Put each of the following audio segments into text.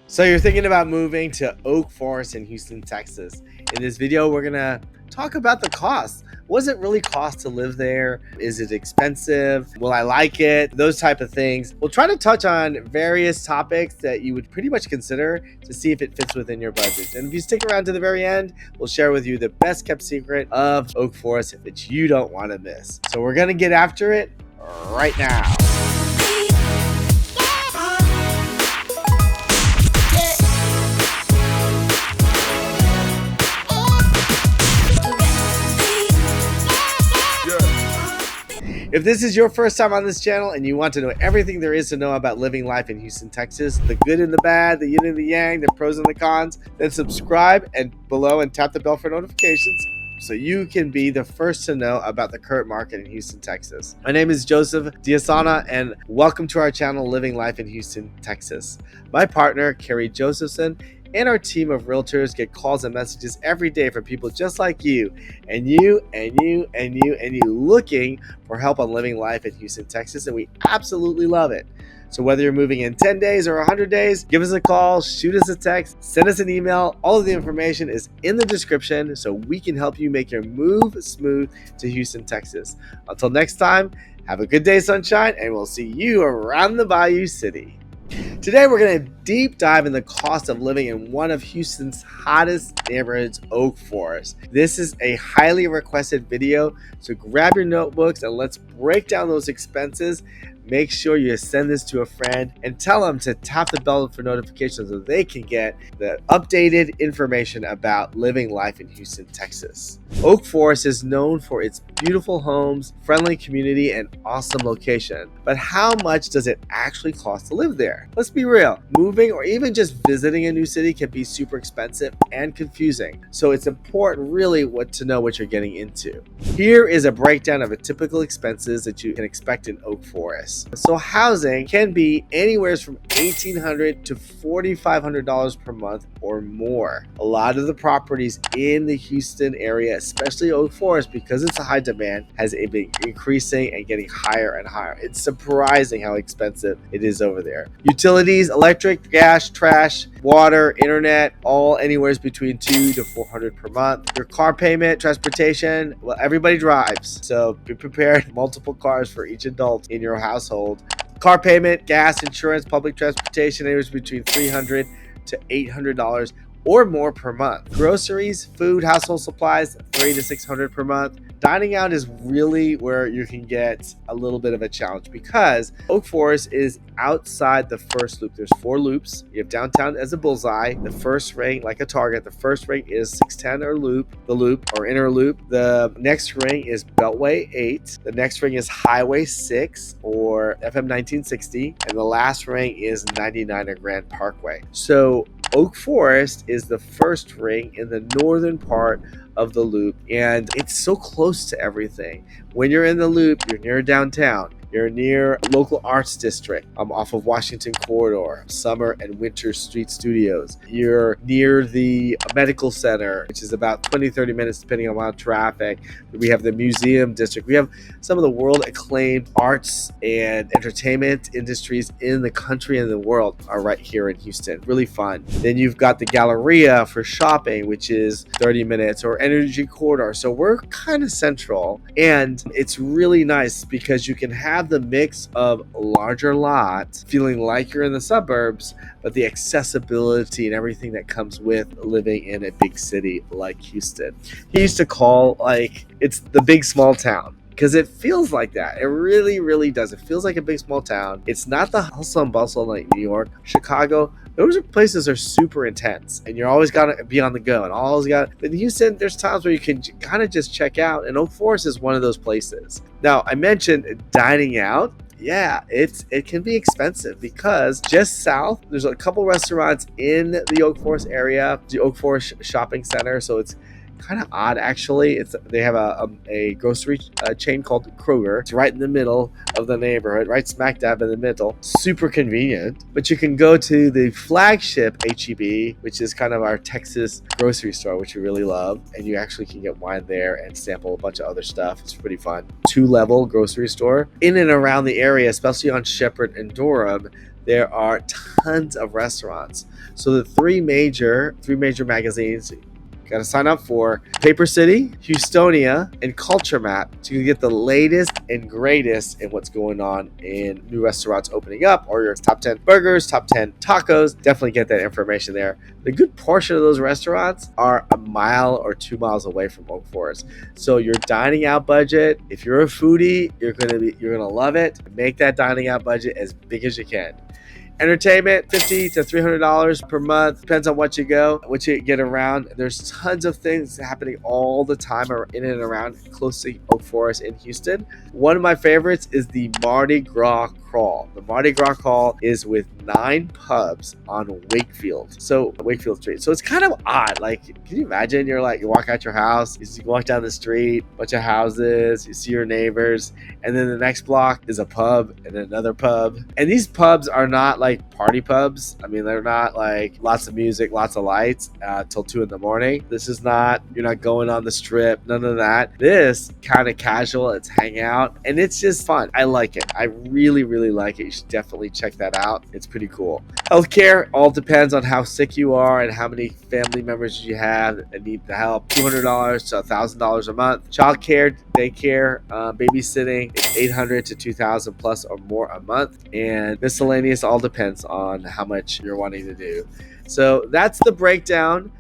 So you're thinking about moving to Oak Forest in Houston, Texas. In this video, we're gonna talk about the cost. What does it really cost to live there? Is it expensive? Will I like it? Those type of things. We'll try to touch on various topics that you would pretty much consider to see if it fits within your budget. And if you stick around to the very end, we'll share with you the best kept secret of Oak Forest that you don't want to miss. So we're gonna get after it right now. If this is your first time on this channel and you want to know everything there is to know about living life in Houston, Texas, the good and the bad, the yin and the yang, the pros and the cons, then subscribe and below and tap the bell for notifications so you can be the first to know about the current market in Houston, Texas. My name is Joseph Diasana and welcome to our channel, Living Life in Houston, Texas. My partner, Carrie Josephson, and our team of realtors get calls and messages every day from people just like you and you looking for help on living life in Houston, Texas, and we absolutely love it. So whether you're moving in 10 days or 100 days, give us a call, shoot us a text, send us an email. All of the information is in the description so we can help you make your move smooth to Houston, Texas. Until next time, have a good day, sunshine, and we'll see you around the Bayou City. Today, we're going to deep dive in the cost of living in one of Houston's hottest neighborhoods, Oak Forest. This is a highly requested video, so grab your notebooks and let's break down those expenses. Make sure you send this to a friend and tell them to tap the bell for notifications so they can get the updated information about living life in Houston, Texas. Oak Forest is known for its beautiful homes, friendly community, and awesome location. But how much does it actually cost to live there? Let's be real. Moving or even just visiting a new city can be super expensive and confusing. So it's important really to know what you're getting into. Here is a breakdown of the typical expenses that you can expect in Oak Forest. So housing can be anywhere from $1,800 to $4,500 per month or more. A lot of the properties in the Houston area, especially Oak Forest, because it's a high demand, has been increasing and getting higher and higher. It's surprising how expensive it is over there. Utilities, electric, gas, trash, water, internet, all anywhere between $200 to $400 per month. Your car payment, transportation, well, everybody drives, so be prepared. Multiple cars for each adult in your household. Car payment, gas, insurance, public transportation, anywhere between $300 to $800 or more per month. Groceries, food, household supplies, $300 to $600 per month. Dining out is really where you can get a little bit of a challenge because Oak Forest is outside the first loop. There's 4 loops. You have downtown as a bullseye. The first ring, like a target, the first ring is 610 or the loop or inner loop. The next ring is Beltway 8. The next ring is Highway 6 or FM 1960. And the last ring is 99 or Grand Parkway. So Oak Forest is the first ring in the northern part of the loop, and it's so close to everything. When you're in the loop, you're near downtown. You're near local arts district off of Washington Corridor, Summer and Winter Street Studios. You're near the medical center, which is about 20-30 minutes depending on traffic. We have the museum district. We have some of the world acclaimed arts and entertainment industries in the country and the world are right here in Houston. Really fun. Then you've got the Galleria for shopping, which is 30 minutes, or Energy Corridor. So we're kind of central, and it's really nice because you can have the mix of larger lots, feeling like you're in the suburbs, but the accessibility and everything that comes with living in a big city like Houston. He used to call it's the big small town, because it feels like that. It really, really does. It feels like a big small town. It's not the hustle and bustle like New York, Chicago. Those are places that are super intense, and you're always got to be on the go, and but in Houston, there's times where you can kind of just check out, and Oak Forest is one of those places. Now, I mentioned dining out. Yeah, it can be expensive because just south, there's a couple restaurants in the Oak Forest area, the Oak Forest Shopping Center, so it's kind of odd actually. They have a grocery chain called Kroger. It's right in the middle of the neighborhood, right smack dab in the middle. Super convenient. But you can go to the flagship HEB, which is kind of our Texas grocery store, which we really love, and you actually can get wine there and sample a bunch of other stuff. It's pretty fun. 2-level grocery store in and around the area, especially on Shepherd and Durham. there are tons of restaurants. So the three major magazines got to sign up for: Paper City, Houstonia, and Culture Map to get the latest and greatest in what's going on in new restaurants opening up, or your top 10 burgers, top 10 tacos. Definitely get that information there. The good portion of those restaurants are a mile or 2 miles away from Oak Forest. So your dining out budget, if you're a foodie, you're gonna love it. Make that dining out budget as big as you can. Entertainment, $50 to $300 per month. Depends on what you get around. There's tons of things happening all the time in and around close to Oak Forest in Houston. One of my favorites is the Mardi Gras Crawl. The Mardi Gras Crawl is with 9 pubs on Wakefield Street. So it's kind of odd. Like, can you imagine? You walk out your house, you walk down the street, bunch of houses, you see your neighbors, and then the next block is a pub and another pub. And these pubs are not like party pubs. I mean, they're not like lots of music, lots of lights till 2 in the morning. You're not going on the strip, none of that. This kind of casual, it's hangout, and it's just fun. I like it. I really, really like it. You should definitely check that out. It's pretty cool. Healthcare all depends on how sick you are and how many family members you have that need the help. $200 to $1,000 a month. Childcare, daycare, babysitting, it's $800 to $2,000 plus or more a month. And miscellaneous all depends on how much you're wanting to do. So that's the breakdown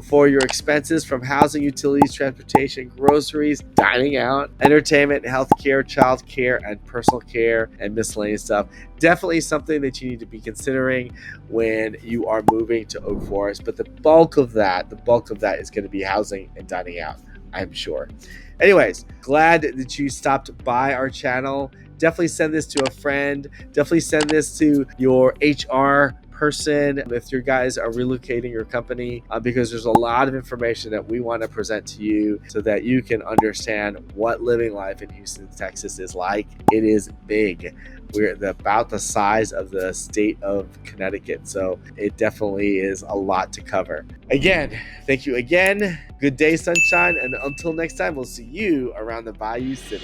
for your expenses from housing, utilities, transportation, groceries, dining out, entertainment, healthcare, childcare, and personal care, and miscellaneous stuff. Definitely something that you need to be considering when you are moving to Oak Forest. But the bulk of that is going to be housing and dining out, I'm sure. Anyways, glad that you stopped by our channel. Definitely send this to a friend. Definitely send this to your HR person if you guys are relocating your company, because there's a lot of information that we want to present to you so that you can understand what living life in Houston, Texas is like. It is big. We're about the size of the state of Connecticut, so it definitely is a lot to cover. Again, thank you again. Good day, sunshine, and until next time, we'll see you around the Bayou City.